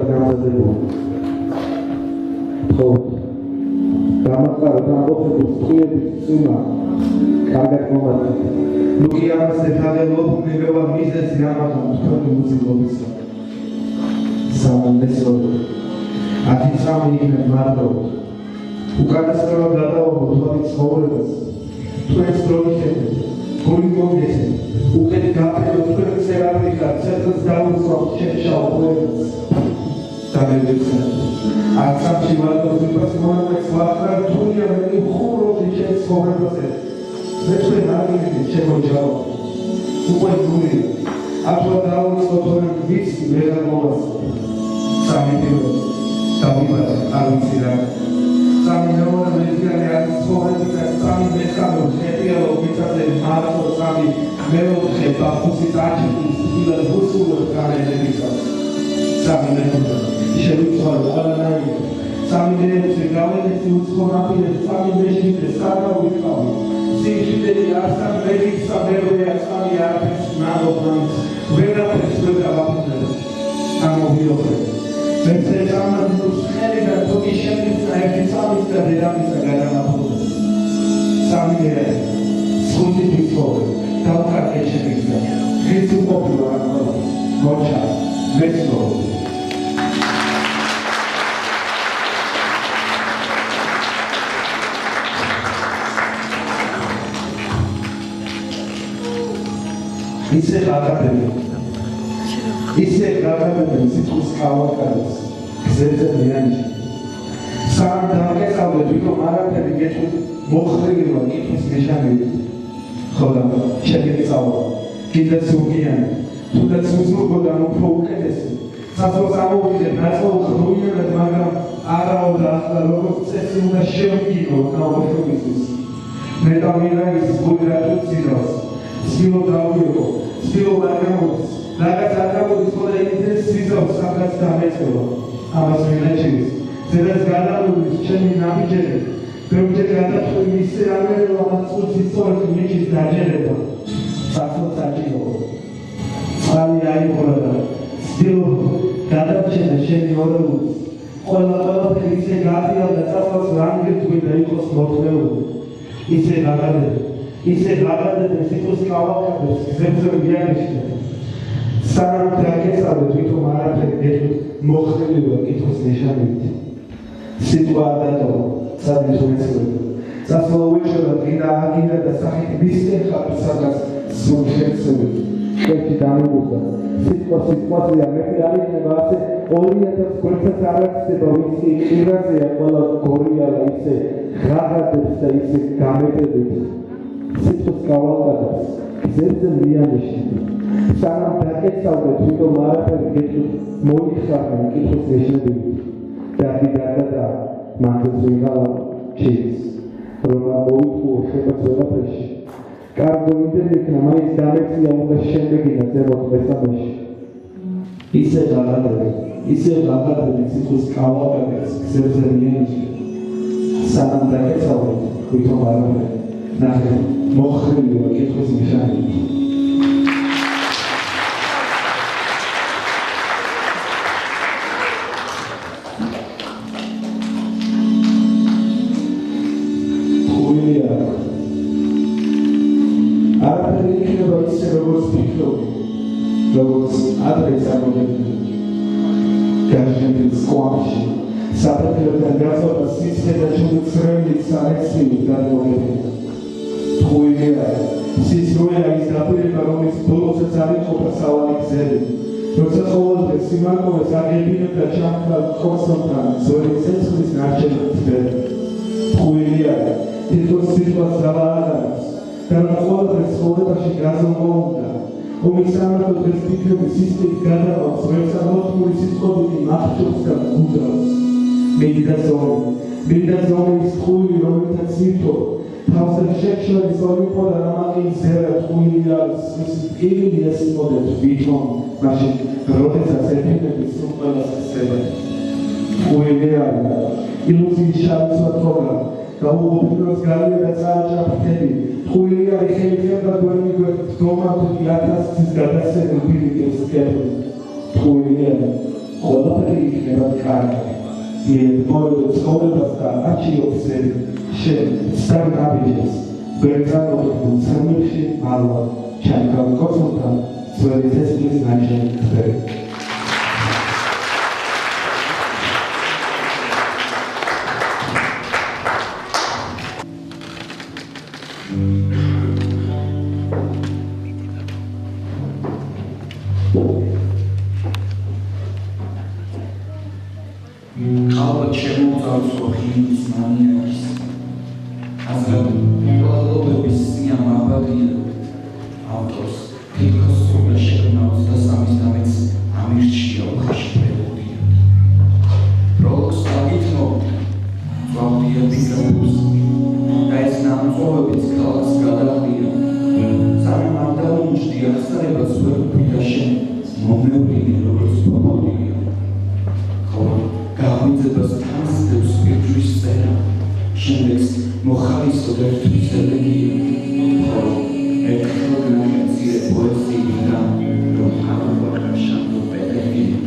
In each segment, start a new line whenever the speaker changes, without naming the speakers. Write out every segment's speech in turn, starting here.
გამზადებული. ხო, დამაყაროთ ამბობების წყვილების წვიმა, კარგად მომართეთ.
ნუ კი ამას ეთადელობ ნებევა მიზეზი ამათო თქვენი უძილობისა. სამესროდო. 13 იქნებ მარტო. უკანასკნელად გადავაბოთ თქვენი ცხოვრებას. თქვენს დროიხედეთ, გული მოგეცეთ, უკეთ გაფრინოთ თქვენ ცერამიკა, ცერტს დაუსვამთ შეშალ ყველას. დამევიწყეთ. აქამდე ვარდოს ვიფას მომents ვახრა თუნია მე ხურობდი ჩემს ცხოვრებაზე. მე თქვენ აგიგეთ შემოჯაო. უკვე გული. აბა დაუსვამთ თქვენ ვიცი ვერ ამოვას. სამი პირველი დავიბადე არ ვიცი რა. სამი მეორე მეთქალი არის ცხოვრებისა, სამი მესამე შეტიალო ვიცაზე მარტო სამი მეოთხე ბახუსის აჩქის სპილად გუსულოდ განელებისა. სამი მეთქალი შევიცვალე ყველანაირი. სამი მეექვსე გავენეცი უცხონაპირე, სამი მეშვიდე საგავიკავი. სიშვიდეი არსად მეგიქცა მერვეა სამი არაფერს ნანობნამს, ვერაფერს ვერ გავაფრთხილებ. ამოვიოხრე. მერცე გამარჯვოს ხელი და თოგი შემიძლია ერთი სამის და დედამისა გადამაფრთხილდეს. სამი მერე სხუთი თვითხოვე დავკარგე შემიძლია. ღირს უყოფილო არამხოლოდ მოჩა მეცნო. ისე გაგაბები სიტყვის კავაკარებს გზებზე მიანიჭი. სამ დამგესავლე თვითონ არაფერი გეტყვით მოხრილმა კითხვის ნიშანებით. ხოლო შეგეწავა კიდეც უგიანი თუნდაც უზრუნველყო უფრო უკეთესი. სასწაულს ამოვიდე ნაწოლ ხრუიანად, მაგრამ არაო და ახლა როგორც წესი უნდა შევიგინო ნაყოფისთვის. მე დამირაის გულრატუც ძილავს. სილო დავიო, სილო ვარგამოც, რაღაც აკამოდის ხოლმე იმდენს სიზავს სამგაც დამეწევა. ამას მინაჩივის, ზედაც გადავუდის ჩემი ნაბიჯები, ბევრჯერ გადაწყვეტი ისე ამერეო ამას წუთს ისწორეთ მიჩის დაჯერება. სასწაულს აჭირო. წყალი აიღო და სილო გადარჩენა შენი ორეულს. ყველაფერი ისე გადიალდა სასწაულს რანგირთვი და იყოს მოთმეული. ისე გადადეთ სიტყვის კავაკარებს გზებზე მიანიშნეთ. სანამ დაგესწავლეთ თვითონ არაფერი გეტყვით მოხრილიყო კითხვის ნიშანებით. სიტყვა არ დატოვა სადის უეცრება. სასწავლო უეჭრება გინდა და სახით მისცენ ხალხს სადაც სულ შეცდებით. ერთი დამიგუხდა. სიტყვაზეა მეტი არ იქნება ასე 2000 გვერდსაც არ აქცება ვიცი ირაზეა ყველა გორიალა ისე ღაღადებს და ისე გამეტებით. სიტყვის კავაკარებს გზებზე მიანიშნეთ. სანამ დაგესწავლეთ თვითონ არაფერი გეტყვით მოიხსნა კითხვის ნიშნებით. და მათთვის ვიღალა ჩის რომ მოიწვო შეგაც ვერაფერში. კარგო იმდენი იქნა მაინც დამეწია უნდა შემეგინა ზემოთ მესამეში. ისე ღაღადები სიტყვის კავაკარებს გზებზე მიანიშნეთ. სანამ დაგესწავლეთ თვითონ არაფერი ნახე მოხრილიყო კითხვის ნიშანებით. არაფერი იქნება ისე როგორც ფიქრობ, როგორც ადრე წარმოგედგინე. გაშენდით სკვამში, საფრთხეებთან გაწოდა სიცხე და ჩუქცრემლით საექსილით გადმოგედგინე. ტყუილია, სისრუეა ის დაპირება, რომელიც ბოლოსაც არ იყოფა სავალი გზები. როცა ყოველდღე სიმარტოვეს აგებინებ და ჩამქრალ ხოსონთან ზორი ცეცხლის ნარჩენით ხდება. ტყუილია, თითქოს სიტყვას ძალა არ აქვს. და ყოველდღე ცხოვრებაში გაზომვა უნდა. უმისამართო დღეს ფიქრები სისტემით გადაყავს, როცა მოთმული სიტყვები მახჩობს და გუდავს. მინდა ზომი ის ტყუილი, რომელთაც სიტყვა თავზე შეჩვენის ოლიმპო და რამაყის ზერა ტყუილი არის მისი პირი ესმოდეთ ვითომ მაშინ როდესაც ეფექტების სულ ყველას ხსება. ტყუილი არის ილუზიის შავიცვად პროგრამა. გაუღობინოს გალია და წარაჭაფრთები. ტყუილია ხელიდან და გვერდით დგომა თუ 1000 წლის გადასცემ ფილიპეს კერპი. ტყუილია ყველაფერი იქნება კარგი. მოედო ცხოვრებას და აჩიოფსები შენ სტარტაპიჯეს ბერწაოდო სამში მალვა ჩანკალ კოსმოთა ძველი თესლის ნაჟენ ხდები.
Albert შემოწავს ხილის მანიერის აზრად პლალობების სიამაბადია ავტორს თითქოს სულ შექმნა 23 დამეც ამირჩია ხაშფეროდია პროლოგს აგითნო ვავდია ბიზნეს და ეს ნამწოვებიც ქალაქს გადაყრია სანამ არ დაუმჯდი ახსნებას ვერ ვფიქრა შენ მომევლინე როგორც პოპოდია გამიძებას თანსდებს პირთვის წერა შემდეგს მოხალისოდ ერთვის ელეგია ხოლო ერთხელ განმეცირე პოეზიიდან რომ ავაბარა შანდო პედაგოგია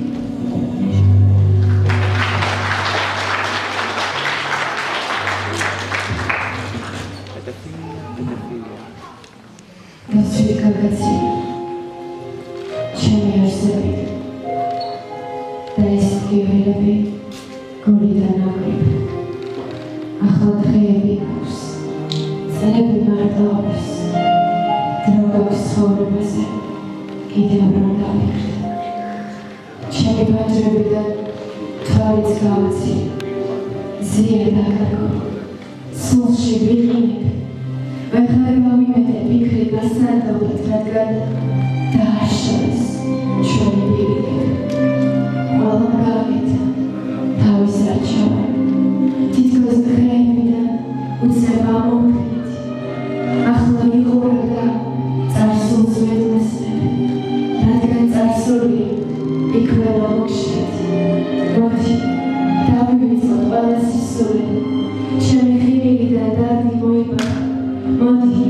Nasıl kagazı Çemi arsabı Da eski öyle გორიდან აკრიფ ახალ დღეები აქვს წლები მარტოობს დრო გაქვს ცხოვრებაზე კიდევ რომ დავიხრდ ჩემი პანჯრებიდან თვალიც გავაცი ზიარ დაკარგო სულში ვიყინებ ვეხარ ვავიმედე ფიქრი გასანდობთ რადგან დააშორეს ჩვენი პირიქით ყველამ გავიდა თავის არჩევა თითქოს დღეებიდან უცება მომხდით ახლა ვიყურებ და წარსულს ვეთმესნებ რადგან წარსული იქ ველა მოგშეთ მოდი დავივიწყოთ ყველა სისულე ჩემი ხილიდან დარდი მოიბარე მოდი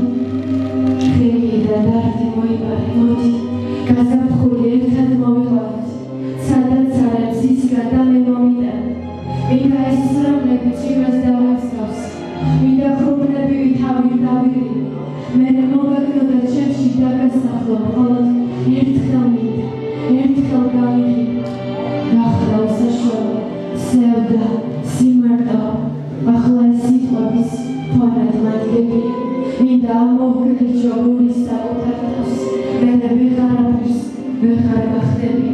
ხილიდან დარდი მოიბარე მოდი გაზაფხული ერთად მოვიყვანოთ სადაც არის ისგან და მე მომიტან მინდა ეს სრავლები წვიმას დავაცხავს მინდა ხრუბნები თავი დავირი მე მოვაგნო და ჩემში დაგასახლო მხოლოდ ერთხელ მინდა ერთხელ გავიღი გახდა უსაშუალო სევდა სიმარტო ახლა ეს სიტყვების ფონად მადგებია მინდა ამოვგრიჯო გულის საკუთარ თავს მე ვეღარაფერს ვეღარ გახდები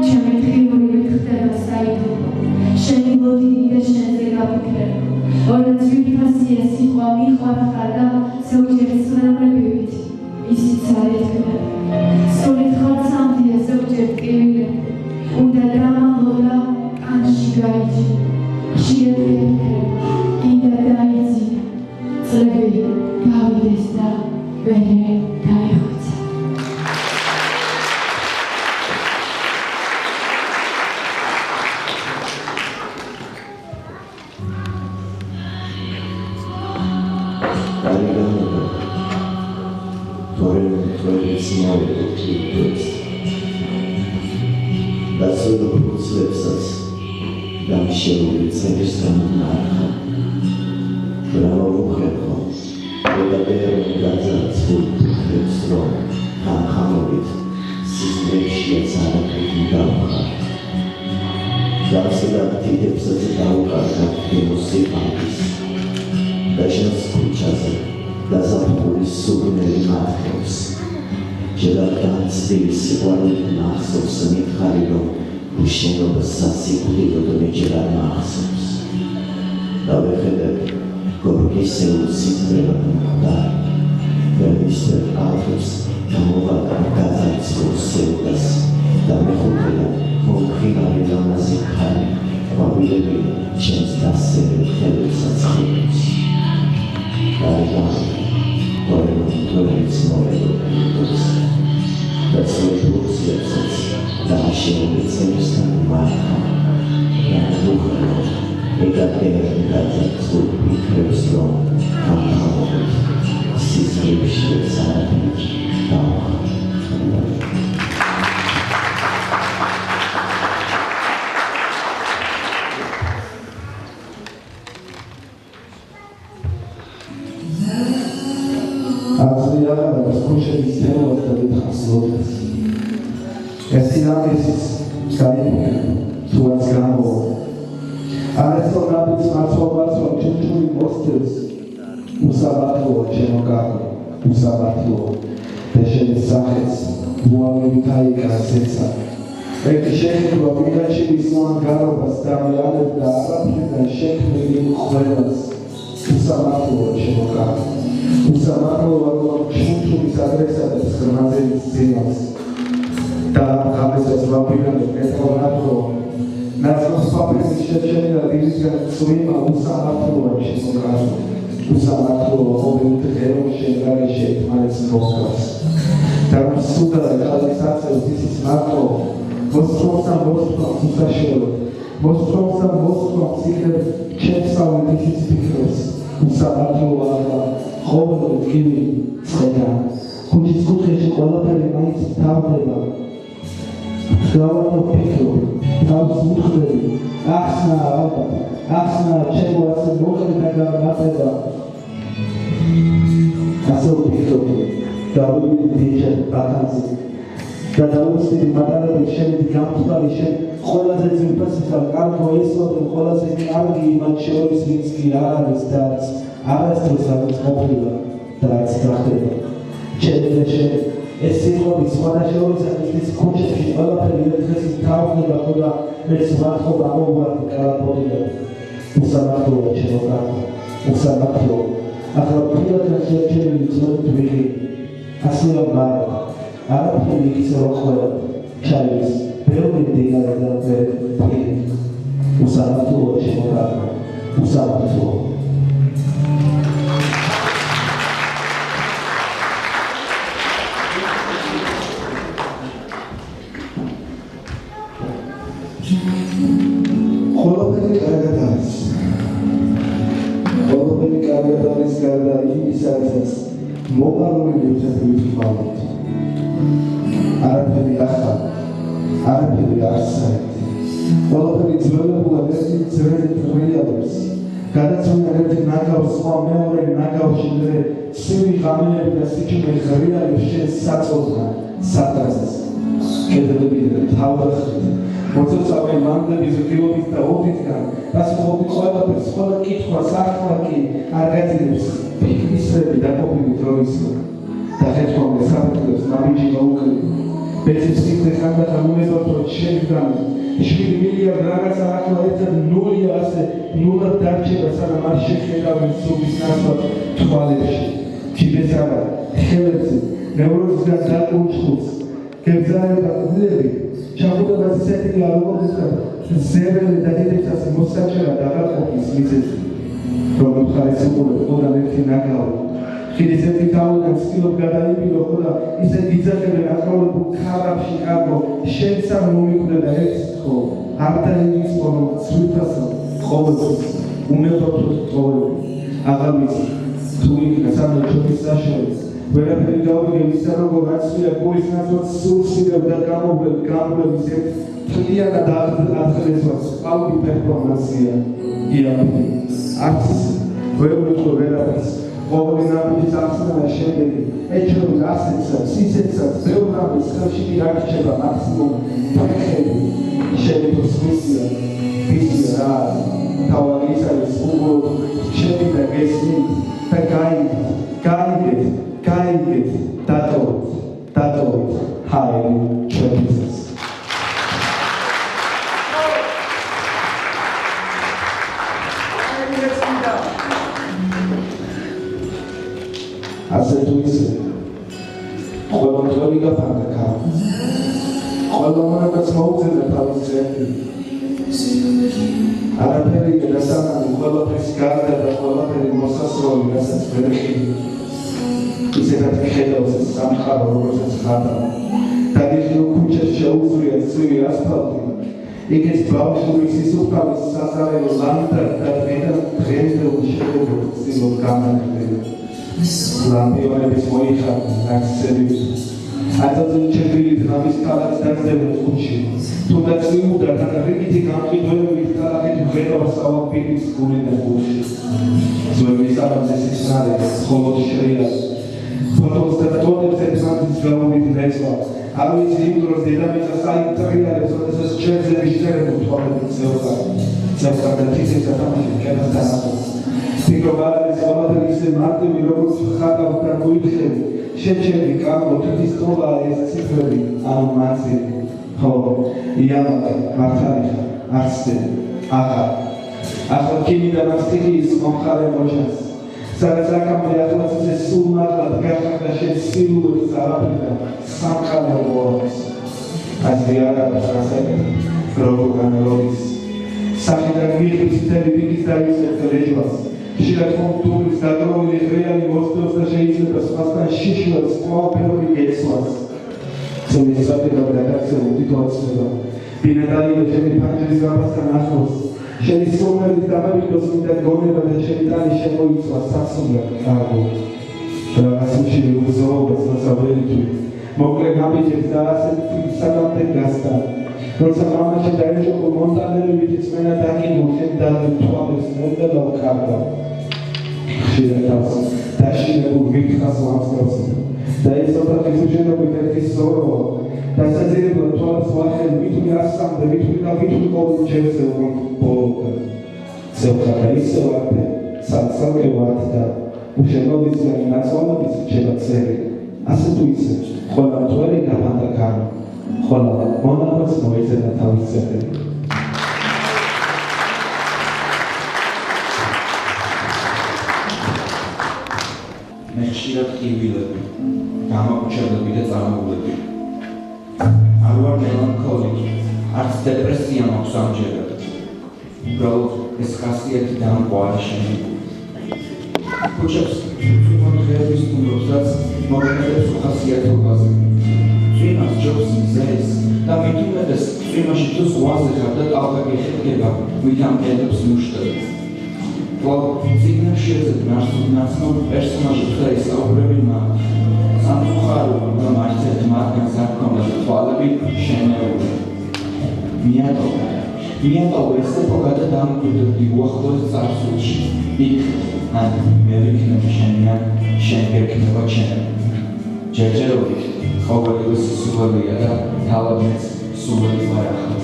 ჩემი დღიური ვიხდება საიდუმლო შენი მოდინი და შენზე გავიქრებ ორად ძვირფასია სიტყვა მიყვარხარ და ზოგჯერ ცნებებით ისიც არ ეთქმები სულით ხალხამდია ზოგჯერ ტკივილები უნდა დამალო და კანში გაიჭი ხშირად ვიფიქრებ კიდე დაიძინე წლები გავიდეს და ვერე დაიხოცა
სლოდეს. ესიამისის გაიფიქრე, თუაც გამოვა. არასწორ ნაბიჯს მაცხოვარს რომ ჩუჩული მოსდევს, უსაბათლოა ჩემო კარგი, უსაბათლოა და შენი სახეც უამებით აიკრა ზეცა. ერთი შეხედვა ვიღაჩი ისლამ გარობას დამიანებ და არაფრიდან შექმნილი ყველას უსაბათლოა ჩემო კარგი. უსაბათლოა რომ ჩუჩულის ადრესატებს ღრმაძელის ძილას და ღამესას ვაპირებებ ეთხოვნათ რომ ნაცნობს პაპრის შეჩენილა დილისგან წვიმა უსაბათლოა ჩემო კარგი. უსაბათლოა ყოველთ ღერო შენ გარეშე ერთმანეთს მოჰყავს და რომ სუდარა ხალხის აწევს ისიც მარტო მოსწრობს უსაშველოდ მოსწრობს იქნებ ჩემსავით ისიც ფიქრობს უსაბათლოა და ყოველ ტკივილი წერა ქუჩის კუთხეში ყველაფერი მაინც თავდება გავარდო ფიქრობ თავს მუხლები ახსნა ალბათ ახსნა ჩემო ასე მოკლე და გამატება ასე ვფიქრობ დავიდე დიჯერ ბატანზე და დაუსტი მატარები შენი გამწვარი შენ ყველაზე ძირფასი და კარგო ესოდენ ყველაზე კარგი მათ შორის ვინც კი არ არის და არასდროს არ ყოფილა და რაც გახდება ჩემი და შენ ეს სიტყვები სხვადასხვა ის ქუჩებში ყველაფერი ერთდროს თავდება ხოდა ეს ვარხობა მოვარდი კალაპოდია უსაბათლოა ჩემო კარგი უსაბათლოა ახლა პირადად შეჩერილი ძმები ვიღი ასეა მარა არაფერი ისე რომ ყველა ჩაივის ბევრი დინარა და ბევრი უსაბათლოა ჩემო კარგი უსაბათლოა ყველაფერი კარგად არის გარდა იმისასაც მოპარული მიწებით ხვალთ არაფერი ახალ არაფერი არსაით ყველაფერი ძველებულად ერთი ძველი რეალებს გადაცვენა ერთი ნაგავს სხვა მეორე ნაგავში დღე ცივი ღამეები და სიჩუმე ღრიალებს შენ საწოლთან სატრასეს კედლებიდან თავდახრით მოწესავენ მანდების ღიობით და ოდითგან პასუხობი ყველაფერს ყველა კითხვას ახლა კი არ გაძლევს ფიქრისები დაყოფილი დროისგან და ხეთქომდე საფრთხეს ნაბიჯი გაუკლი ბეწის სიკვდე ხანდახან უნებოდ რომ შეგდან 7 მილიარდ რაღაცა ახლა ერთად ნულია ასე ნულად დარჩება სანამ არ შეხედავენ სულის ნაცვლად თვალებში ჯიბესალა ხელებზე ნევროზისგან დაკუნჩხულს გებზარება გულები ჩახუტებას ისეთი აროგობის ზეველი და დიდებსაც მოსაჭერად აღარ ყოფნის მიზეზი რომ მხარისმულებ ხოდან ერთი ნაგავი ხიდის ერთი თავიდან ცდილობ გადაიბილო ხოდა ისე გიძახებენ ახლოვებულ ქარაფში კარგო შენსა მომიკვდე და ერთს თქო არ დაიმისო რომ ცვიფასო ყოველთვის უნებობთ ყოველი აღამის თუ იქნა სამე ჩობის საშუალებას ვერაფერი გავიგე ისა როგორ რაცია გულის ნაცვლად სულსიდებ და გამოვლების ერთ თლიანად აღხლესვას ყალბი პერფორმანსია იაფი არც ვერ ვიტყვი ვერაფერს ყოველი ნაბიჯის ახსნა შემდეგი ეჩვენის ასეთსაც ისეთსაც ბევრ რამეს ხელში კი რაკიჩება მაქსიმუმ ფეხები შევითოს მისია რა თავარი ის არის უბრალოდ შევიდა გესმით და გაიგეთ დატოვეთ ჰაი ჩვენთვის ასე თუ ისე ყველაფერი გაფანდა ყველამაც მოუწევდა თავის წერტი არაფერი დასანანი ყველაფრის გარდა და ყველაფერი მოსასროლი რასაც ვერ ხიდი ისედაც ხედავს ეს სამყარო რომელსაც ხატა დაგიხილო ქუჩას შეუძლია ცივი ასფალტი იქ ეს ბავშვური სისუფთავის სასარევო ლანდშაფტი და დღემდე შეხედო ცილო გამაგრდება ლამპიონების მოიხარდა ნაკსები ათოძენ ჩერბილი დღამის ქალაქს დაგზავნეს ქუჩში თუნდაც იმუდა რიგითი გამყიდველებით ქალაქით ვერავს ავაფირის გული და გულში ზოების ამაზე სიცნარე მხოლოდ შეიარს ფოტოს და ტონებს ექსანტის გამომით ნეცვა. არ ვიცი იმ დროს დედამიწა საინტრიალებს, როდესაც ჩვენზე მიშტერებულ თვალებით წევსა და თითებს ათამაშებს კერასთან ახლოს. ფიქრობ არ არის ყველაფერი ისე მარტივი, როგორც ხატავთან მოიხსენე. შეჩერდი კარგო თითის ტოლაა ეს ციფრები, ანუ მანძილი. ხო, იამაკი, მართალია, არცდე, ახლა ქიმიდან ასტიხიის მომხარე მოშას. სადაც აქამდე ახლაც ისე სულ მაღლად გახდა შენ სილუეტს არაფრიდან სამყარო მოაქვს. ასე არ არის ასეთი, როგორ განლოვის. სახიდან მიღების მთელი რიგის დაისებს რეჯვას. ხშირად მომთურის დაგროვილი ღრიანი მოსდევს და შეიძლება სხვასთან შიშვლად ყველაფერი გეცვას. ცოლის საფრთხე გადაგაცემ თვითონცნება. ბინადარი ჩემი ფანჯრის გაფასთან ახლოს. შენი სურვილის დამებიდოს მინდა გონება და შენი ტანი შემოიცვა სასურველ კარგო. რაღაცაში უზრუნველყოფს დასავლეთით. მოკლე გამიჯებს და ასე საგამტე გასტა. როცა მამაში დაეჭობა მონტანელებით წმენა დაკიდო შენ და თვალებს მოდელა კარგა. ხშირად დაშინებულ ვიქხას ვამსკრავს და ეს ოთახის უჩვენობით ერთის სოროა. დასაძირებლად თვალს ვახელ ვითვლი ასამდე ვითვლი და ვითვლი ყოველ ჯერზე ბოლოდა. ზევხა და ისევ არფე სალსალკე ვართ და უშენობისგან ნაცვალობის რჩება წერი. ასე თუ ისე ყველა მწვერი გაფანდა კარო. ხოლო მონაკვეთს მოეძებნა თავის წერი.
მე ხშირად ყივილები, გამაუჩებლები და წარმოულები. არ ვარ მელანქოლიკი, არც დეპრესია მაქვს ამჯერად. უბრალოდ ეს ხასიათი დამყვა შენი. ქუჩებს თვითონ ღერების თუნდობსაც მოქმედებს უხასიათობაზე. წვიმას ჯობს მზეს და მით უმეტეს წვიმაში თუ ზღვაზე ხარ და ტალღა გეხება, ვით ამყედებს მუშტები. წიგნებში ეძებ ნაცნობ პერსონაჟებს და ისაუბრები მათ. სამწუხაროა, რომ არც ერთ მათგანს არ ჰქონდა თვალები შენეული. მიატოვე ეს ეპოქა და დამკვიდრდი უახლოეს წარსულში. იქ ან მე ვიქნები შენი ან შენ გექნება ჩემი. ჯერჯერობით ყოველივე სულელია და თავადაც სულელი ვარ ახლა.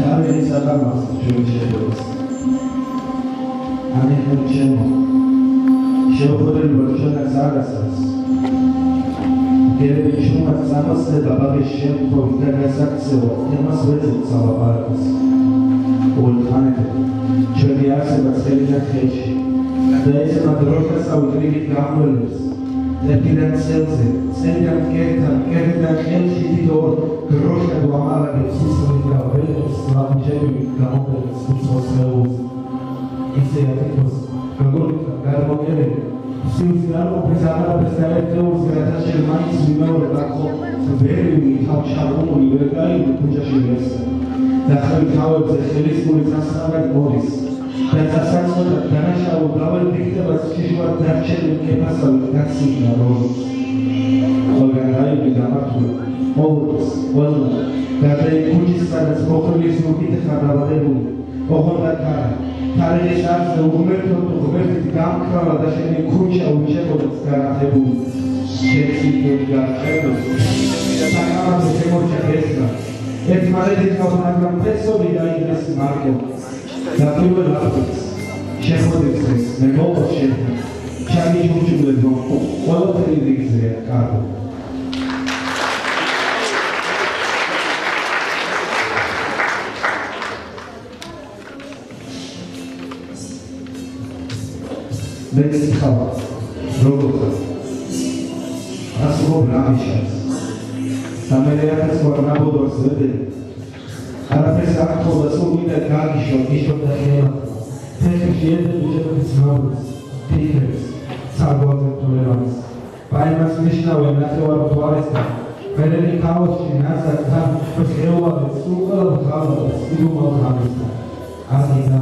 Tare sadamas jojebos. Amen chemo. Shobore borchona zagasas. Gere chuma zamas de babage shem khov dagasaksevo. Emas vezet zavabaras. Olkhanete. Choni arsebas kheliga kheshi. Da es madroshas autrigit gamolus. Lepidan selze. Selgan kertan khelshi didor grosha duamala gepsisoni gravelos lamjemi gamobeles usosreus. Ise atikos gagolika garmogere. Siusiano pesara pesare teus grata shelmais vimeo lakho veri tavsharumu libergai pujashi versa. Dakhli tavebze khelismuli zasnagat moris. Datsasatso da danashau gavel diktebas shishvat darcheli kepasal taksina rol. Olganai bidamatlu. Molos, olna. Gadai kujis sadas mokhlis nukite khadavadebuli. Okhonda kara. Tarikhis arz ughmertot ughmertit gamkrava da sheni kucha uchekots garatebuli. Shetsitut garchelos. Sakamaze chemorcha esra. Etmaredit kavnagram tesovi da igres marko. Zapiwe lapis. Shechodexes, megolot shekha. Chagi chumchumledvo. Oloteri digzea karo. Vexi xava, rogoxa, asgo bramishas, samereatas gornabodors vedeli, arapes akhodas umida gagishot, ishot da xelat, tekhshi ede bijetis nabus, tikres, sargozem tolerans, paimas nishnave naxevar tvarestan, vereli kaoshi nazak tam, xeuvades, sukal xavades, idumal xavestan, argida,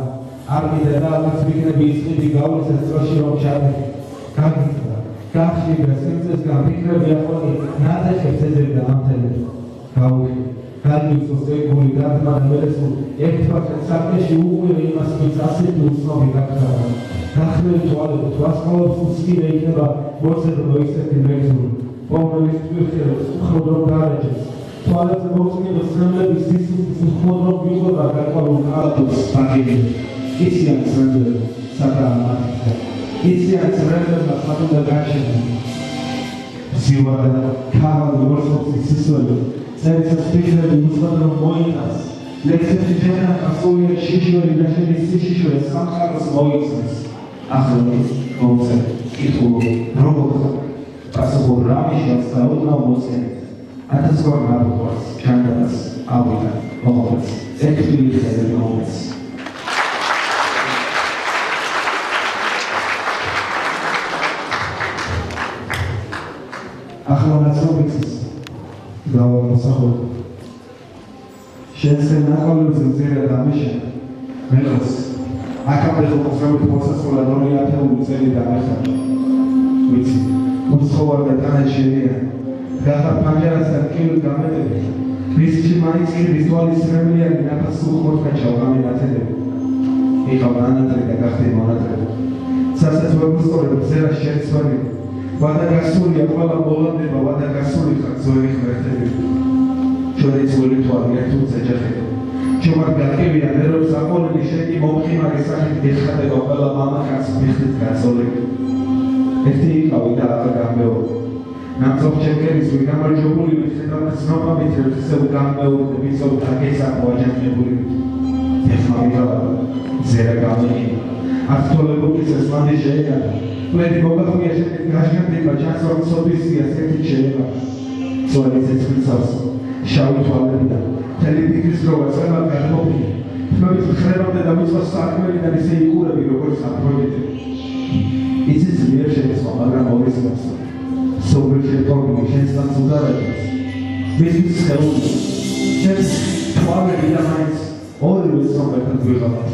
Armida da las viknebi isqidi gavlis estroshi rom chade. Kagitra, kagshibra simzes gavikrebi akhoni nadexebs ezerda amtele. Gauhi, gadius oseguli gatma da melesu ertfakret sakneshi uqviri imas vits aseti ucnovi gakhrava. Gakhreli tვალები თვალსაჩინო უსწრაფი იქნება მოწესრიგო ისეთი მეგზური, რომელიც თვითონ უხდრო დარეჯეს. თვალებზე მოწმენდა სრემლების სისუსტის უხდრო ვიღება გარკვეულ კალათებს პაგინი. Ისიან სრემლებს საკრამატიკა. ისიან სრემლებს საფუძვლა გაჩენდა. სიუადა ქარავი ვორსოფის სისველი. წერის სპიქრები უცბად მოიტანს. ლექსებში ჯერა ასოია შიშველი და შედის სიშველი სამხაროს მოიცნეს. Ახლობის მომწერ კითხულობ როგორ პასუხობ რამიშას და ოდნავ მოსცემით ათასგვარ ნაბუყვას ჩანდარას ავიდა მოყოლეს ერთგვარი ხედები მომწ ახლობაცობის დავა მოსახო შენსენ ნაკოლებს ზერა დამიშა მელოს Acabei de comprar o processador da minha tela de da minha Witsi. Usou da tanageria. Gata panjara sakil gamete. Kristi mais que visual israelia na pasu khorka chawami na tele. E khabana da gafte monatre. Sasa tuamos sobre zera shetsori. Vada gasuri aqvala bolande vada gasuri khazori khverte. Chore tsuri twali tu zejafe. Чувак გაკებია მე რომ საყოლები შენი მომხიმარი სახით ეხება ყველა მამაკაცს მიხდით გასოლები ერთი იყავი და ახლა გამეორდა ნამწოხ ჩემკერის ვიგამარჯვებული ვიხედავ ცნობა მითებს ისევ გამეორდა ვიცოდ დაგეცახო აჯანყებული ეხლა ვიღალა ზერა გამენი აქტუალობების ესმანი შეეკადა პლედი მოგახმია შენი გაშგანდება ჩასწორ სოდისია სეთი შეება სწორედ ეს ვიცავს შავი თვალებიდან Televizis rovatsana garmopi. Tmebit xremamde da vitva sarkmeli da ise iqurები როგორც საფროდიტე. იცის მიერ შეცვა, მაგრამ ორის მოსა. სობრ შეთორნი შენსთან უზარაჯეს. მისთვის ხეული. შენს თვალები და მაინც ორივე სამერთად ვიღავთ.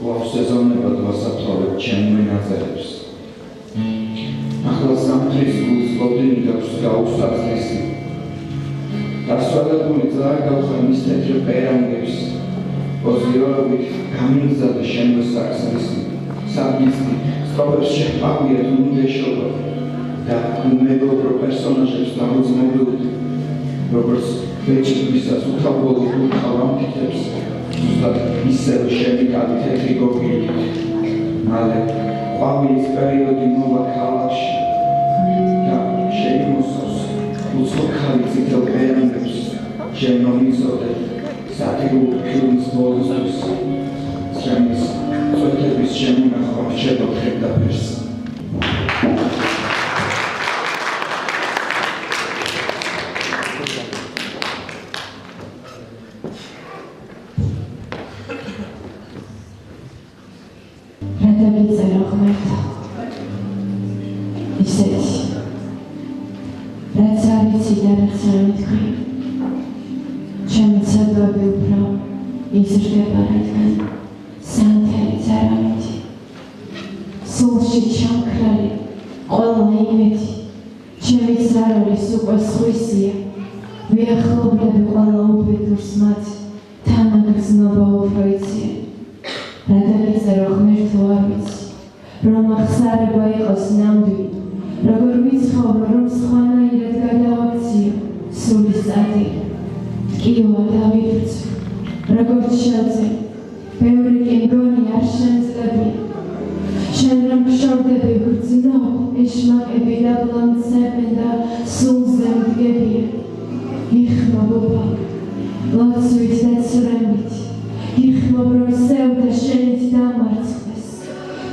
ვახსეზონებად ვასაფრთხოებთ ჩემი ნაწერებს. ახლა სამთრის გულს გოდენი გაქვს გაუსახსნისი. დასვალებული ძაღლი გავხმის თეთრ პერანგებს. ოზიორობით გამიგზავნა შემოსახსნისი. სამიზნე სწავლებს შეჰპავია უნდეშობა და მეგობრო პერსონაჟებს დამოწმებულები როგორც ბეჭდვისაც უთავბოლო თავამთითებს ზუსტად ისევე შემიკალი თეთრი გოგირით მალე ყვავილის პერიოდი მოვა ქალაქში და შეიმოსავს უცხო ქალი წითელ პერანგებს შემომიწოდე სატირულ ფილმის ბოლოსთვის ჩემის წვეთების შემონახვა რჩება ხელდაფერს
გადაგიწერა ღმერთო ისეთი რაც არ იცი და რაც არ მითქვი ჩემი ცოდვები უფრო იზრდება რადგან სანთელიც არ ამითი სულში ჩამქრალი ყველა იმეთი ჩემი ზაროლის უკვე სხვისია ვიახლობლები ყველა უბედურს მათ თანაგრძნობა უფრო იციან გადაგიწერა ღმერთო არ ვიცი რომ ახსარება იყოს ნამდვილი როგორ ვიცხოვრო რომ სხვანაირად გადავაქციო სულის წადილი ტკივა დავიბრძო როგორც შევძე ბევრი კი მგონი არ შემძლებია შენ რომ გშორდები გრძნო ეშმაკები დაბლამცებენ და სულზე მდგებიან იხმობობა ლოცვით და ცრემლით იხმობ რომ სევდა შენით დამარცხდეს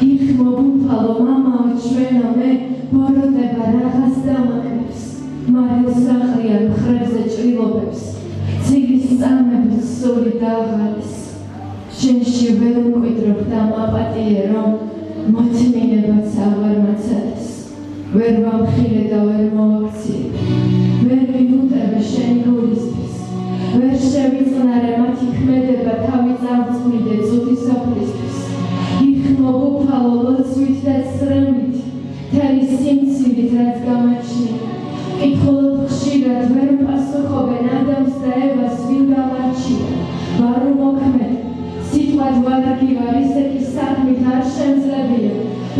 იხმობ უფალო მამაო ჩვენო მე ბოროტება რაღაც დამაკნებს მარილ სახლია მხრებზე ჭრილობებს ციგის წამებით სული დააღალეს შენში ვერ მკვიდრობ და მაპატიე რომ მოთმინებაც აღარ მაცადეს ვერ ვამხილე და ვერ მოვაქციე ვერ მივუტებე შენი გულისთვის ვერ შევიწყნარე მათი ქმედება თავი წამწმიდე წუთი სოფლისთვის იხმობ უფალო ლოცვით და ცრემლით მთელი სიმცირით რაც გამაჩნია კითხულობ ხშირად ვერ პასუხობენ ადამს და ევას ვინ გამარჩია ვარ უმოქმედ სიტყვად ვარგი ვარ ისეთი საქმით არ შემძლებია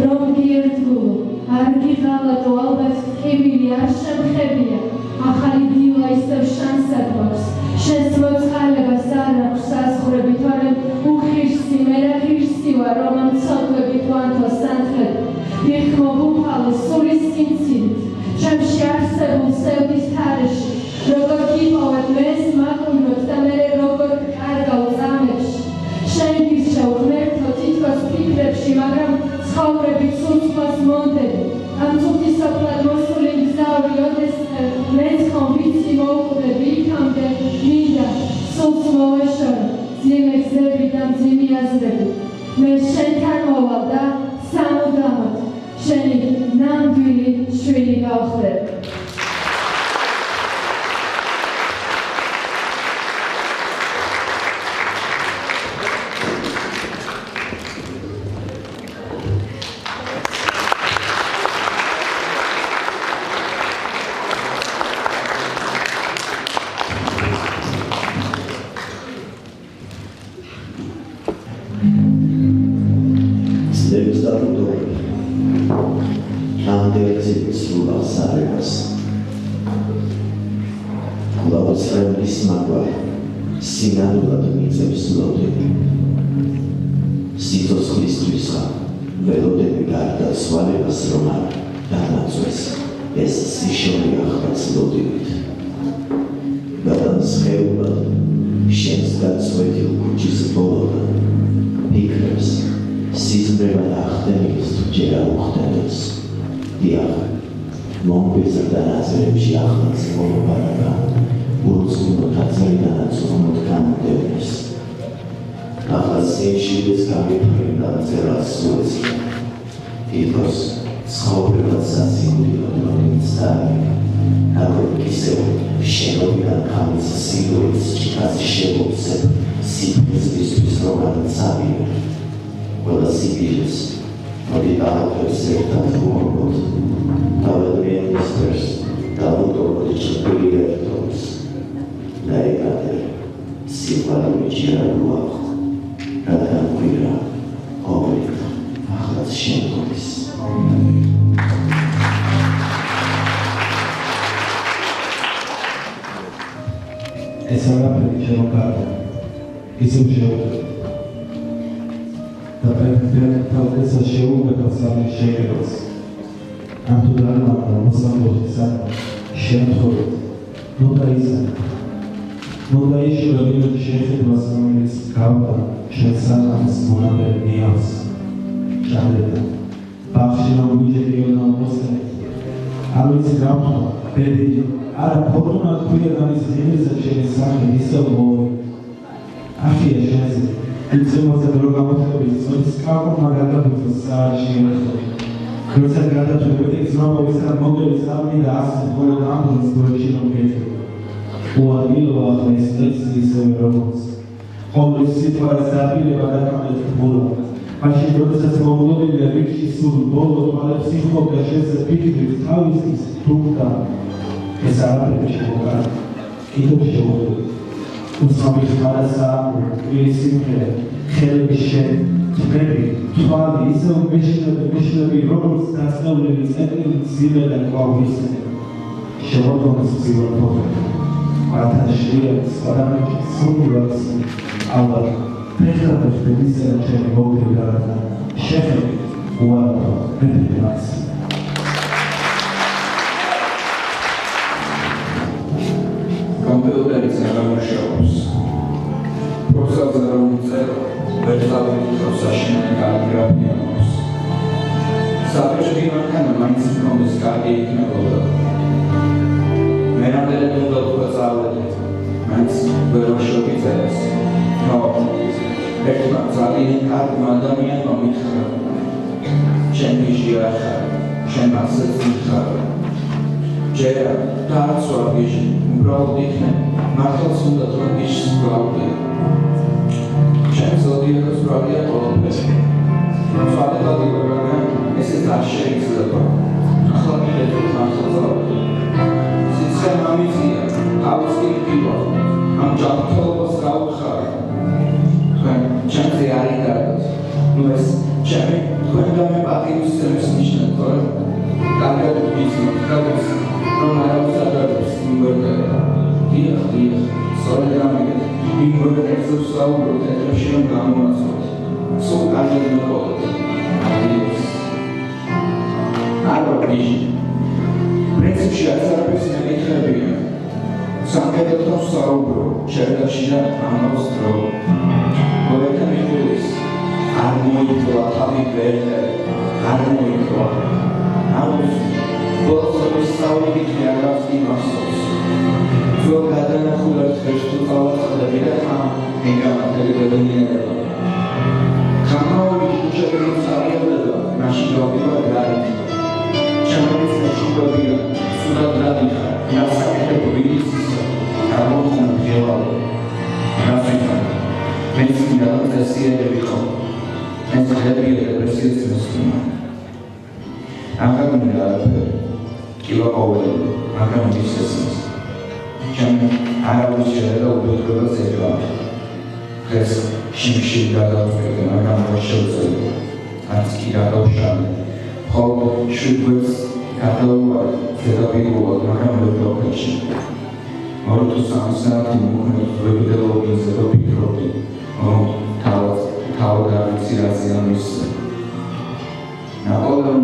რომ გიერთგულო არ გიღალატო ალბათ ტკივილი არ შემხებია ახალი დილა ისევ შანსად გვაქვს შენს მოწყალებას არ აქვს საზღვრები თორემ უხირსი მე რა ღირსი ვარ რომ ამ ცოდვებით ვანთო სანთლები ვიხმობ უფალო სულის სიმცირით ჩემში არსებულ სევდის თარეში როგორ გიპოვებ მეს მაკვირვებს და მე როგორ კარგავ წამებში შენ გირჩევ ღმერთო თითქოს ფიქრებში მაგრამ ცხოვრებით სულთმას მონდები ამ წუთი სოფლად მოსული მგზავრი ოდეს მეცხომ ვიცი მოუკვდები იქამდე მინდა სულს მოვეშორო მძიმე გზები და მძიმე აზრები მე შენთან მოვალ და სამუდამოდ შენი ნამდვილი შვილი გავხდები
სინამდვილად მიწევს ლოდები სიცოცხლისთვისღა ველოდები გარდაცვალებას რომ არ დანაწვეს ეს სიშორი ახლაც ლოდივით გადამსხეულად შენს გაწვეთილ ქუჩის ბოლოდან ფიქრებს სიზმრებად ახდენილს თუ ჯერ არ უხდენილს დიახ მომგვიზრდა ნაზრებში ახლაც მოლობარება უცნო თაცრიდანაც მომდგანდებს ახლა სიშვიდეს გამიფრინდა წერას სულს თითქოს ცხოვრებად სასიკვდილო რომელიც დაიგა აღარ ისევ შენობიდან ხამის სიკვდილის ჭიქას შევუცებ სიკვდილისთვის რომ არცავია ყველა სიკვდილს მოდი აღებს ერთად ვუმორბოთ თავადმიანის დროს დავუტოვოთ ჭრილერთობს დაიგადე სიყვარული ჭირა რუახ რადგან გვირა ყოველით ახლა
არაფერი შემოგარდა. ისევ შეუძლია. და პრეტენდენტთა შეუგებელს არის შეეროს. ამ თუ დარმატა მოსამართლეს შემთხვევით ნუ დაისახა. ნუ დაიშურა ვინმე შეხედვას რომელიც გავდა შესაძლოა მონადირე მიავს. ჭამდა. ბახში რომ ვიჯერიო მოსწრე. არ ვიცი რა ვთქვა. ბედი არა ფორტუნა ქვია გამის ღირსად შემისახე ისევ მოი. ახია შენზე ისემოზე დრო გამოთქვი სწორს კაკო მაგალითად სააში ერთხელ როცა გადაწყვეტი ზრმავის და მოგელის ამიდა ასე მხოლოდ ამ დროში რომ გეჭირა უადგილო ახლა ეს ისევე როგორც ყოვლის სიტყვას დაპირება დაკამეთებულა მაშინ როდესაც მომდობილია რიგში სულ ბოლო თვალებს იხმობდა შეზე ფიქრის თავის თუმცა ეს არაფერი შემოგარდა კიდევ შეუძლია უსამის ხარასა ისიმღერე ხელების თმები თვალი ისევ მეშლები როგორც დასწავლილი წეტილი ძიმე და ყვავის შემოდგომის ძილო თოხები მათთან შვიებს პარამეტრს სულაც ალა ფეხების ბედისა ჩემი მოგდება და შეხედი უარყოფა ბედებას
კომპიუტერის აღამუშავებს. პროცესორზე რომ წერო, ვერტალურ პროცესში კალიგრაფია აქვს. საბჭოთა მანქანა მაინც კომის კარგი იქნებოდა. მე რამდენად უნდა ვწავლეთ, მაინც ვერ ვაშობი წერას. ერთმა ძალიან კარგმა ადამიანმა მითხრა, შენ გიჟია ხარ, შენ ასეც მითხრა. ჯერა დააცვა გიჟი, უბრალოდ იქნებ, მართლაც უნდა რომ გიჟს ვგავდე. შენ ზოდიაქოს ბრალია ყველაფერი. თვალებად იგებება, ესეც არ შეიძლება. ახლა კიდევ მართლაც ავდე. სიცხე მამიწია, თავის კითხვა, ამ ჯანმრთელობას გავხარ. ჩემზე არ იგარდათ. ნუ ეს ჩემი თქვენ გამეპატივის წესს ნიშნავთ, თორემ კარგად ვიცნობ, გადაც რომ არავის ადარებს იმვერტება. დიახ, სწორედ ამით იმვერტებზე ვსაუბრობ ეთერში რომ გამოვაცოთ. სულ კარგად მოგოვოთ. დიახ. არა ვიჟი. პრინციპში არც მეკითხებია. სამხედრო საუბრო, შერდაში და ამავს დრო. გოეთა მიგულის არ მოიწვა თავი ვერტე, არ მოიწვა. ამის ბოლოს საუბრის აღავს იმასოს. ძველ გადანახულებს ხეშტუ წავაწყდები და ხამ მიგამართები ბედნიერება. ხამაური ჩუჩები წავიდება, მაშინ გავივა გარეთ. ჩემთვის მეშუბებია, სულად რადიხა, ნასაკეთებ ვილის, გამოვხმობ ღელავ. ნასაკეთებ. მეც მინდა დასიერები ხო. ეს ხდებია რეპრესიის მოსკოვა. აღარ მინდა არაფერი. კილო ყოველი, აღარ მისცემს. ჩემ არავის შეიძლება უბედურებას ეძებათ. დღეს შიმში გადავწყვეტე, მაგრამ რა შევძლებ. არც კი გადავშალე. ხოლო შვიდვეს გადავუვარ ზედაპირულად, მაგრამ ვერ გავქეჩი. ორი თუ სამი საათი მოქმედ ვებიდეობაზე და ვფიქრობდი, რომ თავად არ ვიცი რა ზიანს მისცე. ნაპოლეონ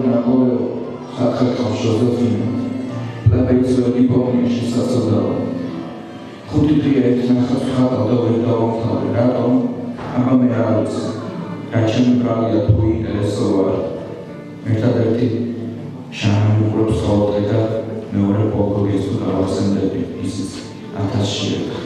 საქართველოს შოზეფინი პლებეიცო დიპლომაში სასწავლო. ხუთი დღე ერთნახევარ ხატავდა ვერ დავამთავრე, რატომ? აბა მე არ ვიცი. რა ჩემი ბრალია თუ ინტერესო ვარ. ერთადერთი შანუყრობს ხოლმე და მეორე პოლკოგეს თუ დავასწრები, ისიც 1000-ში ერთხელ.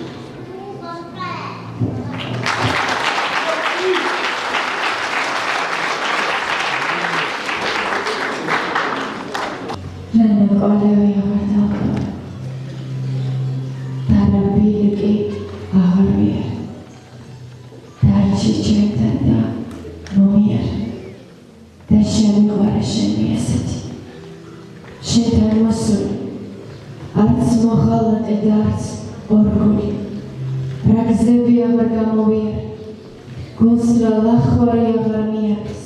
Rende qallevi avardaq. Tarabirki aharvier. Tarchi çemtanda momier. Deşemi qarasheni eseti. Şetan masul. Arts mohalat edarts orguli. Ragzebi avargamovier. Gunsra lakhvari avarmiers.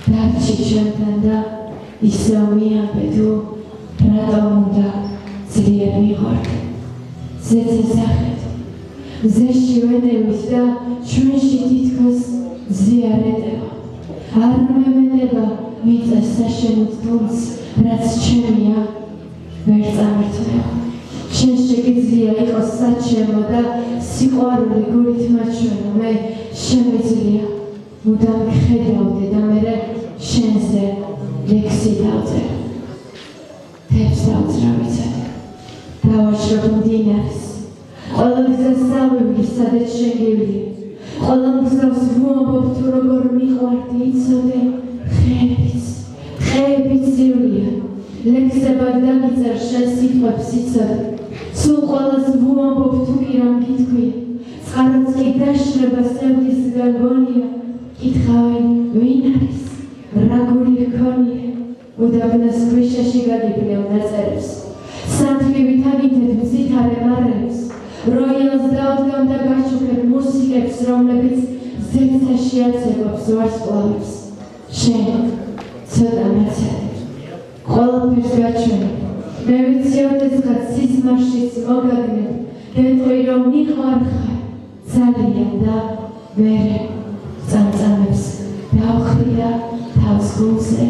Tarchi çemtanda ისამია ბედო რატომ უნდა ძლიერ მიყარდე ზეცე სახეთ მზეში ვენებით და ჩვენში თითქოს ზიარეტება. არ მემენება მიწას საშენოდ თულს, რაც ჩემია, ვერ წამერთმევა. შენ შეგიძლია იყოს საჩემო და სიყვარული გულით მაჩვენო, მე შემიძლია მუდამ გხედავდე და მერე შენზე ლექსი დავწერე. თებს დავძრავიცად, დავაჭრობ მდინარეს, ყველა გზას დავივლის, სადაც შენ გივლია. ყველა მგზავს ვუამბობ თუ როგორ მიყვარდი, იცოდე, ხეებიც ივლია. ლექსებად დაგიწერ შენ სიტყვებს, იცოდე. სულ ყველას ვუამბობ თუ კი რამ გითქვია. წყაროც კი დაშლება სევდისგან გონია. კითხავენ ვინ არის, რა გული ჰქონია. უდაბნოს ქვიშაში გაგიბნევ დაწერებს. სანთლივით აგითებ მზითარე მარებს. როიალს დაოდგამ და გაჩუქებ მუსიკებს, რომლებიც ზეცაში აცებობს ვარსკვლავებს. შენ ცოტა მაცადე, ყველაფერს გაჩვენებ. მე ვიცი ოდესღაც სისმარშიც მოგაგნებ, გეტყვი რომ მიყვარ ხარ ძალიან და მერე წამწამებს დავხრი და თავს გულზე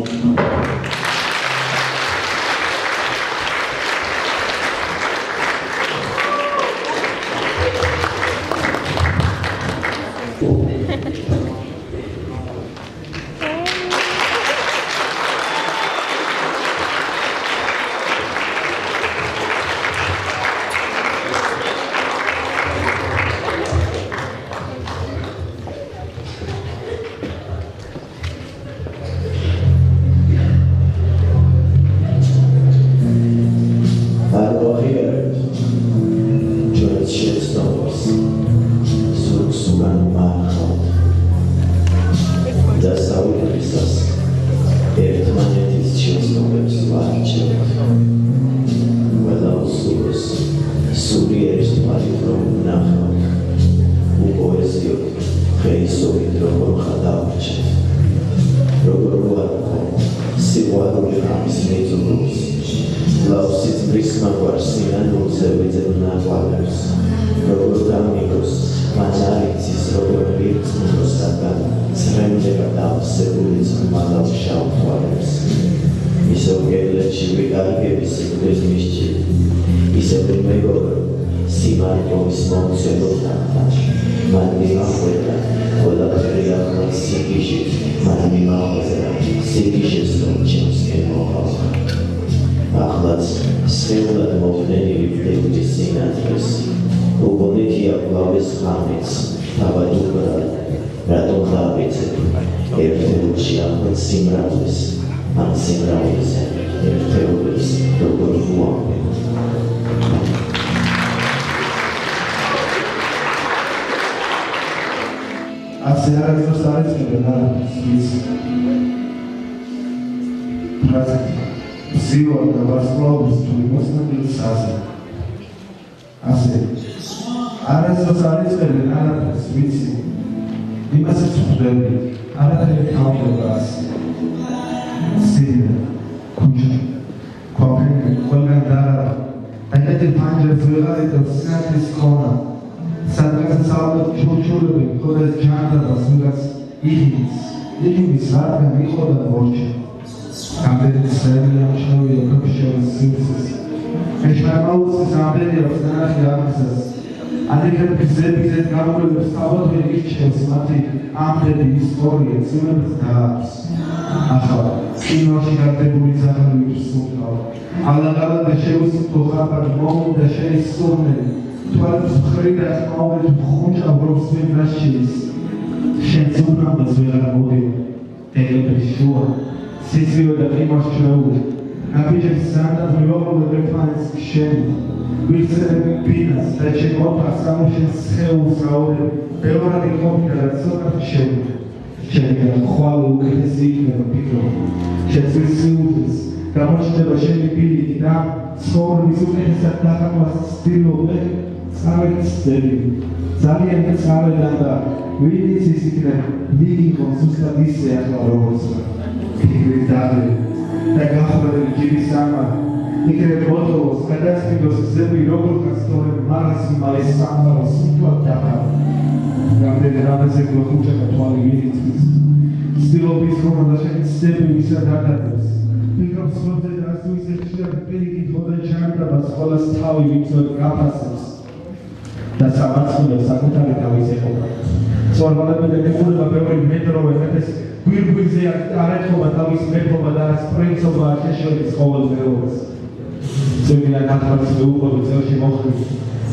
იქნებ ბოთლოს გადასყიდოს გზები როგორღაც თორემ მარასი მალის სამყარო სიტყვად დახარ რამდენი რამეზე გლოხუჩება თვალი ვინიცის ცდილობის რომ და შენი ცდები ვისად ადადებს ფიქრობს რომ დედას თუ ისე ხშირად პირიქით ხოდა ჩარდაბას ყოველს თავი ვიცოდ გაფასებს და სამაცილებს საკუთარი თავის ეყოფა სწორმოქმედი მეგობრობა ბევრი მეტროვე მეფეს გვირგვინზე არეთქობა თავის მეფობა და არც პრინცობა შეშორის ყოველ მეურვეს ზევიდან ათვლის მეუღლე წელში მოხდით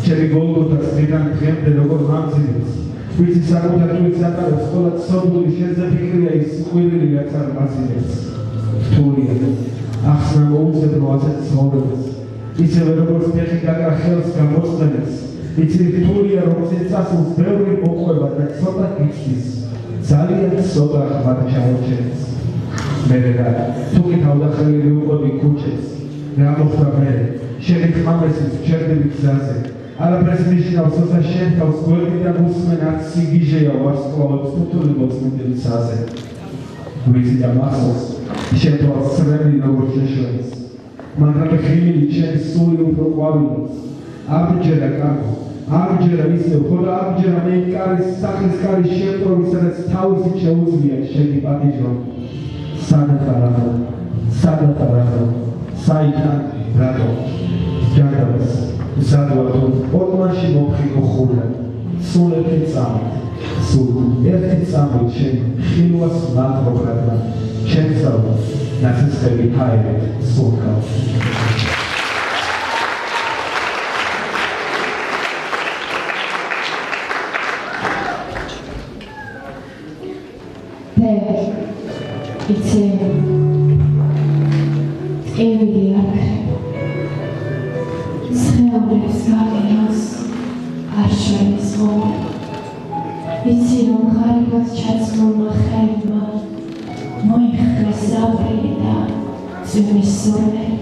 ჩემი გოლგოთას დღიდან დღემდე როგორ მამძილებს ვიცი საკუთარ თვლის ატარებს ხოლო ცოდული შენზე ფიქრია ის სიყვირილი რაც არ მაცილებს რთულია ახსნა მოუწევრო ასეთ ცხოვრებას ისევე როგორც ფეხი გაკრა ხელს გამოსწენებს იცი რთულია რომ წასულს ბევრი მოყვება და ცოტა გიცდის ძალიან ცოტა ხმად ჩაურჩენს მე რა თუკი თავდახელილი უყოდი ქუჩებს რა მოხდა მე შენი ხმამესის ჩერდები გზაზე არაფერს ნიშნავს თორსა შენ თავს გვერდიდან უსმენ არც სიგიჟეა ვარსკვლავებს თუთული მოწმენდილისაზე ვიცი და მახსოვს შენ თავს სრემლი როგორ შეშველის მაგრამ ხიმილი შენ სული უფრო ყვავილობს აბჯერა კარგო აბჯერა ისე ხოდა აბჯერა მე კარის სახლის კარის შემტრომი სადაც თავისი შეუძლია შენი პატიჟო სადათარაღო საიდან რატო ჯანდაბას ზადვათო ორმანში მოფხილო ხურა სულ ერთი წამით სულ ერთი წამით შენ ხილვას ნატრობრადნა შენსავ ნაცისები ჰაერეთ სულკა
იცი ევილი აქ სხეულებს გაგენოს არ შორის ღორი იცი რომ ღარიბად ჩაცმულმა ხელმა მოიხსნეს აპრილი და ძვლის სურნელი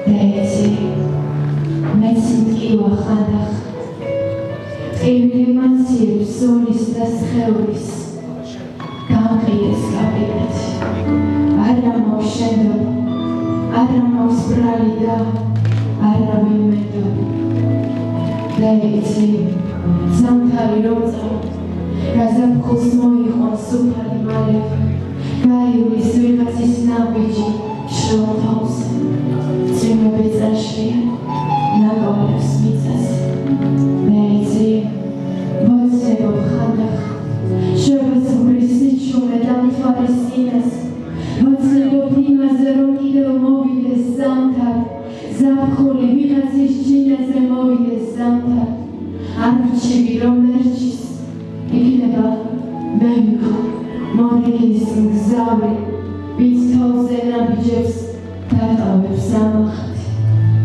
და იცი მეც მტკივა ხანდახ ტკივილი მაციებს სულის და სხეულის გამყიდეს კაბინეტი არა მაქვს შენდობ არა მაქვს ბრალი და არავინ მეტობ და იცი ზამთარი რომ წავ გაზაფხულს მოიყვან სუფალი მალე გაივლის ვიღაცის ნაბიჯი შრომ თავზე წვიმები წაშლია ნაკავლებს მიწაზე და იცი მოძებობ ხანდახ შევეცვლის სიჩუმე და მთვარის წინას მოძლებობ იმაზე რომ კიდევ მოვიდეს ზამთარი ზაფხული ვიღაცის ჩინაზე მოვიდეს ზამთარი არჩივი რომ მერჩის იქნება მე მორიგის მგზავრი ვინც თავზე ნაბიჯებს დატოვებს ამახთ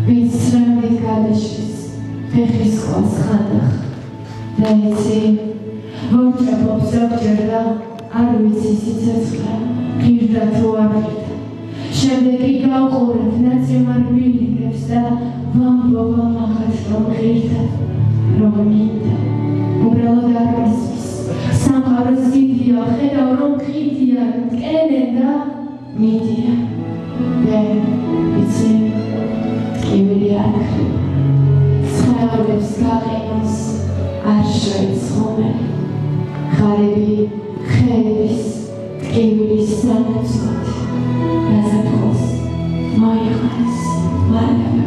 ვინც სრემლით გადაშლის ფეხის ყვას ხანდახ და იცი ვორჭებობ ზოგჯერ და არ ვიცი სიცოცხლე ღირდა თუ არ ღირდა შემდეგი გავყურებ ნაცემარ ბილიკებს და ვამბობ ამაღაც რომ ღირდა რომ მინდა უბრალოდ არ მისმის სამყაროს დიდია ხედავ რომ ყიდია მტკენენ და მიდია და იცი ტკივილი არ სხეულებს გაყენოს არ შორის ღომელი ღარიბი ხელების ტკივილის სანაცვლოდ გაზაფხულს მოიყვანს მალევე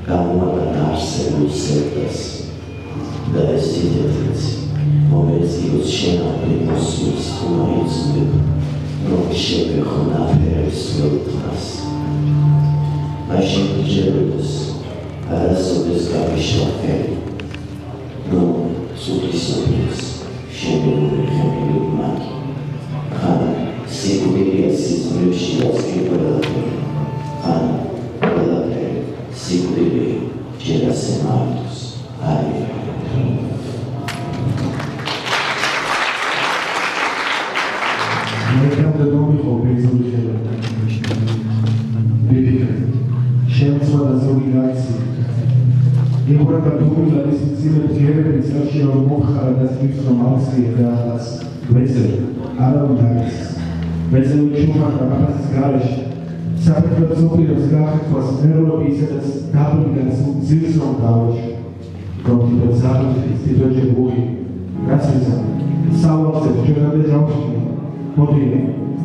Come on, and ask the რომელიც იყოს შენამდე მოსულს უმაიცნებ, რომ შევეხო ნაფერებს ველთმას. მაშინ გჯეროდეს, არასოდეს გამიშვა ხელი, რომ სულისობდეს შენებული ხემილი მაგი. ხან სიკვდილია სიზმრებში დასკი ყველაფერი, ხან ყველაფერი სიკვდილი ჯერ ასე მარტოს არის.
მეკამდე მომიყო ბერძნული ხელოვნება. ვიფიქრე, შემცვლა ზოგი კაცი. იღურება დუმილა ის მძიმე ღერები წელში რომ მომხარა და სიძს რომ ავსრიე და ახაც ვეცები, არავინ არის. ვეცები ჩუმახა მაგას გარეშე. საფრთხეს ზოგიერს გაახეთქოს ნერვები ისედაც დაბლიდან ძილს რომ დავეშო. რომ თვითონ ზარუხის თვითონჯერ უღი. რაც ისა, სავალზე ჩვენამდე ჯავშია. მოდი,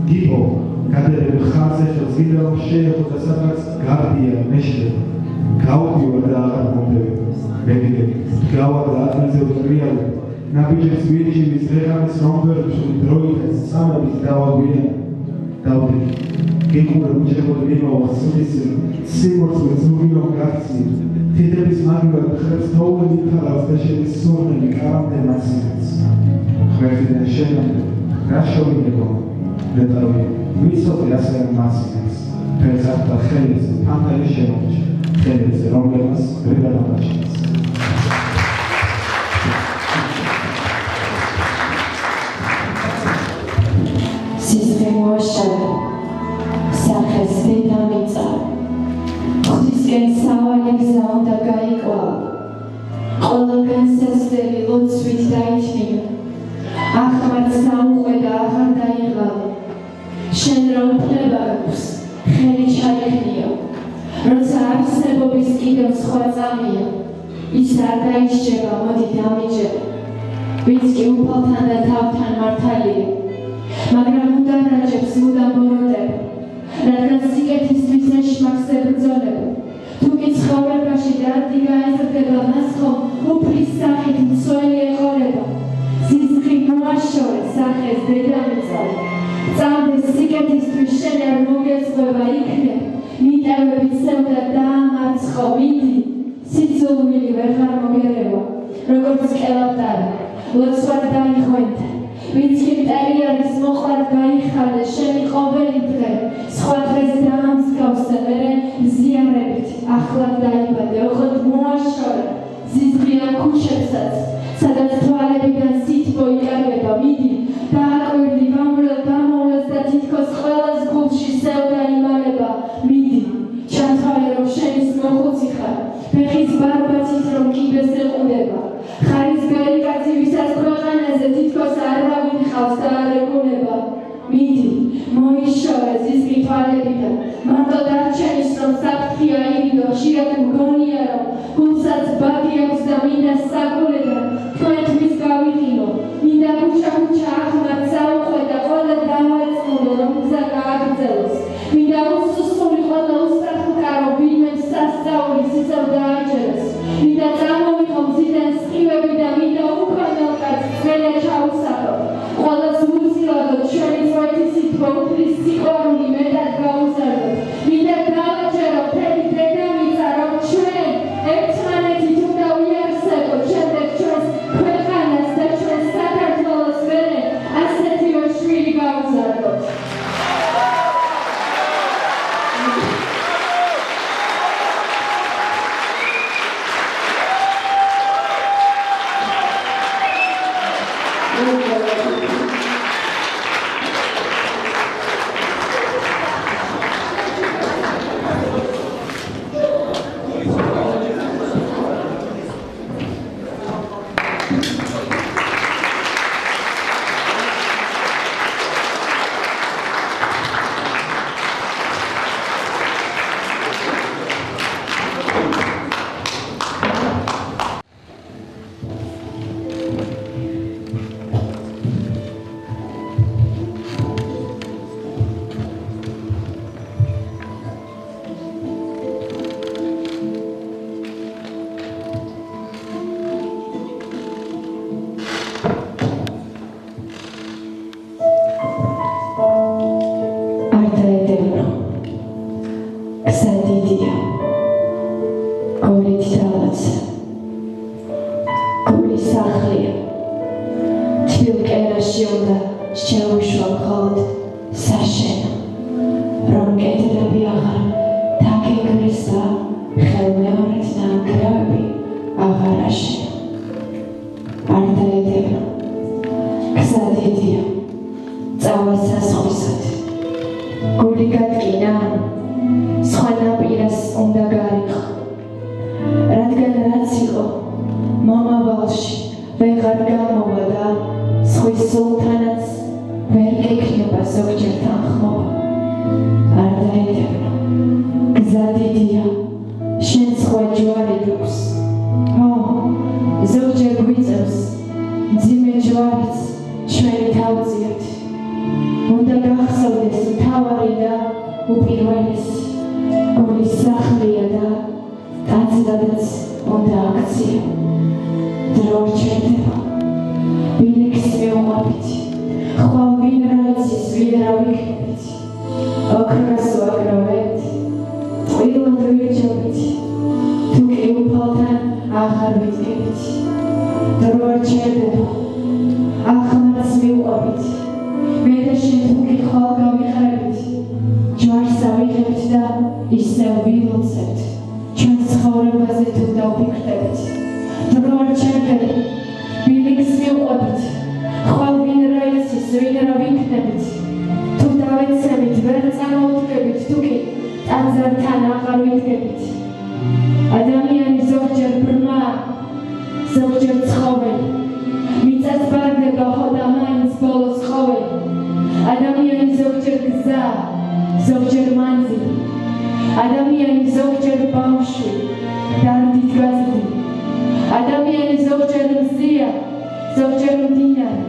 გიპო, გადერებ ხარზე ხელს გინდა რომ შეეხო და სადღაც გარდია მეშლება. გავდივარ და აღარ მომდევი. მეგიდე, გავა და ატმეზე ვტრიალებ. ნაბიჯებს ვირჩივის დღეღამის რომბერჩული დროითაც წამების დავაგვიან. დავდები. გიყურებ უჩერებული მიმავალ სულის სიმორწმე ზურგილო გაქცია. თითების მაგივრად ხრებს თოვლები თალავს და შედის სურნელი კარამდე მაცინებს. ხვერდიდან შენამდე რა შოვინებო მეტავი ვიცოდი ასე მაცინებს. ფერსად და ხელის ფანტელი შემოჭ. ხელის რომელმაც ვერ გადამაჩენს.
სისტემოაშალა სახეს დედამიწა ღვთისკენ სავალი გზა უნდა გაიკვალა ყველა განსაზღვრელი ლოცვით დაითმინა ახმად საუყვე და აღარ დაიღალა შენ რა უფლება გაქვს ხელი ჩაიქნიო როცა არსებობის კიდევ სხვა წამია ის არ დაისჯება მოდი დამიჯერა ვინც კი უფალთან და თავთან მართალია მაგრამ უნდა რაჯებს მუდამ ბოროტება, რადგან სიკეთისთვის ეშმაკს ებრძოლება. თუ კი ცხოვრებაში დარდი გაეზრდება, მას ხომ უფლის სახით მცველი ეყოლება. სისხლი მოაშორე სახეს დედამიწაზე. წამდეს სიკეთისთვის შენ არ მოგეწყვება იქნებ, მიტევებით სევდა დაამარცხო, მიდი, სიძულვილი ვეღარ მოგერევა, როგორც კელაპტარი, ლოცვად დაიხვენთა. ვინც კი მტერი არის მოყრად გაიხადე შენი ყოველი დღე სხვა დღეს დაამსგავსე მერე ზიარებით ახლად დაიბადე ოღონდ მოაშორე ზიზღიან ქუჩებსაც სადაც თვალებიდან სითბო იკარგება მიდი დააკვირდი ვამრელ გამოვლეს და თითქოს ყველას გულში სევდა იმალება მიდი ჩანთვალე რომ შენის მოხუცი ხარ ფეხის ბარბაცით რომ კიბეს ეყუდება ხარის გარიკაცი ვისაც ქვეყანაზე თითქოს არავინ ხავს და არ ეგუნება მიდი მოიშორე ზიზღი თვალებიდან მარტო დარჩენის რომ საფრთხე აირიდო ხშირად მგონია რომ გულსაც ბაგი აქვს და მინდა საგულიდან თქვენთვის გავიყინო მინდა ქუჩა ახმად საუყვე და ყველა დავაწყობო რომ გზა გააგრძელოს მინდა უსუსული ყველა უსწრაფუკარო ვინმე სასწაულის ისევ დააჯეროს მინდა წამოვიყო მზიდან სხივები და მინდა უქონდო კაცს ძველა ჩაუსახო ყველას ვუცილადოთ ჩვენი წვეთი სითბო უფლის სიყვარული მეტად გაუზარდოთ მინდა დავაჯერო მთელი დედამიწა რომ ჩვენ ერთმანეთით უნდა ვიარსებოთ შემდეგ ჩვენს ქვეყანას და ჩვენს საქართველოს მერე ასეთივე შვილი გავუზარდოთ უნდა შეუშვა მხოლოდ საშენო, რომ კედლები აღარ დაგეგმეს და ხელმეორედ ნანგრევები აღარ აშენო. არ დაედებნა, გზა დიდია, წავა საზღვისად. გული გადგინა, სხვა ნაპირას უნდა გარიყო. რადგან რაც იყო, მომავალში ვეღარ გამოვა და ზღვის სულთანაც ვერ გექნება ზოგჯერ თანხმობა. არ დაედებნა, გზა დიდია, შენ სხვა ჯვარი გვაქვს. ზოგჯერ გვიწევს მძიმე ჯვარიც ჩვენი თავზიათ. უნდა გახსოვდეს მთავარი და უპირველესი, გულის სახლია და ტანცადაც უნდა აქცია. დრო რჩება, ბილიქს მივყვებით, ხვალ ვინ რა იცის, ვინ რა ვიქნებით. ოქროს ვაგროვებთ, ტყილად ვირჯობით, თუ კი უფალთან აღარ ვიდგებით. დრო რჩება, ახმარს მივყვებით, მე და შენ თუ კი ხვალ გავიხრებით. ჯვარს ავიღებთ და ისევ ვილოცებთ, ჩვენ ცხოვრებაზე თუ დავფიქრდებით. დრო რჩება, ბილიქს მივყვებით, ხვალ ვინ რა იცის, ვინ რა ვიქნებით. თუ დავეცემით, ვერ წარმოვდგებით, თუ კი ტანძართან აღარ ვიდგებით. ადამიანი ზოგჯერ ბრმა, ზოგჯერ ცხოველი, მიწას ბარდება ხოდა მაინც ბოლოს ხოველი. ადამიანი ზოგჯერ გზა, ზოგჯერ მანძილი, ადამიანი ზოგჯერ ბავშვი, დარდით გაზრდი. ადამიანი ზოგჯერ მზია, ზოგჯერ მდინარე,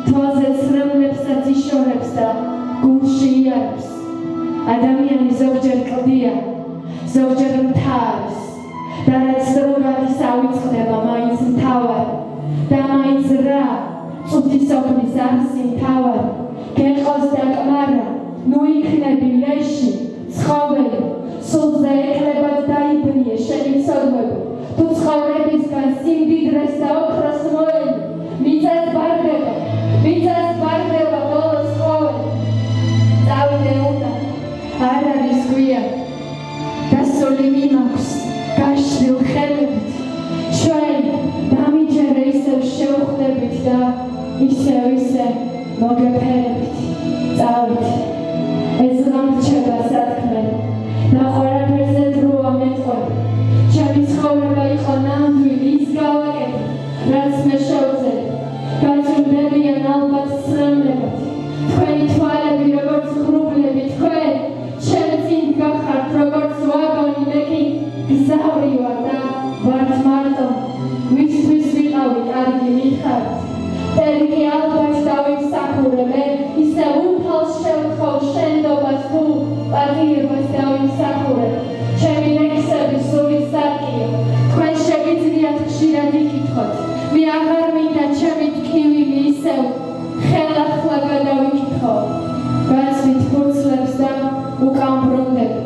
თვალზე ცრემლებსაც იშორებს და გულში იარებს. ადამიანი ზოგჯერ კლდია, ზოგჯერ მთავრის და რაც დროგადის ავიწყდება მაინც მთავარი და მაინც რა წუთის ოფნის არსი მთავარი. გეყავს დაკმარა, ნუ იქნები ლეში, ცხოველი, სულზე ექლებად დაიბნიე შენი ცოდვები. თუ ცხოვრებისგან სიმდიდრეს და ოქროს მოელი, მიწას ბარდება ბოლოს ხოველი. წავიდე უნდა, არ არის გვიან და სული მიმაქვს გაშლილ ხელებით. ჩვენ დამიჯერე ისევ შევხვდებით და ისე მოგეფერებით. წავით, ეს ღამ რჩება სათქმე და ყველაფერზე დროა მეტყვი. ჩემი ცხოვრება იყო ნამდვილი, ის გავაკეთე, რაც მე შევძელი. გაჩვენებიან ალბათ ცრემლებად, თქვენი თვალები როგორც ღრუბლები, თქვენ ჩემ წინ გახართ როგორც ვაგონი, მე კი გზავრი ვარ და ვართ მარტო, ვისთვის ვიყავი კარგი მიხართ. მტერი კი ალბათ დავიმსახურე, მე ისე უფალს შევთხოვ შენდობას თუ პატიებას დავიმსახურე. ჩემი ლექსები სული სარკია, თქვენ შეგიძლიათ ხშირად იკითხოთ. მე აღარ მინდა ჩემი ტკივილი ისევ ხელახლა გადავიკითხო. გაცვით ფურცლებს და უკან ბრუნდები,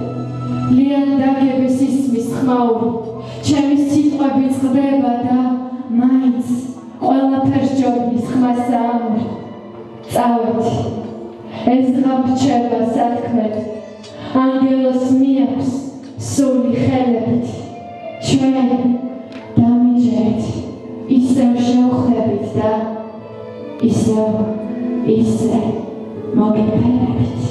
ლიან დაგების ისმის ხმაური. ჩემი სიტყვები წყდება და მაინც ყველაფერს ჯობნის ხმასა ამური. წავით, ეს ღამ რჩება სათქმედ, ანგელოს მიაქვს სული ხელებით. ჩვენ დამიჯერეთ, ისევ შევხვდებით და ისე მოგეფერებით.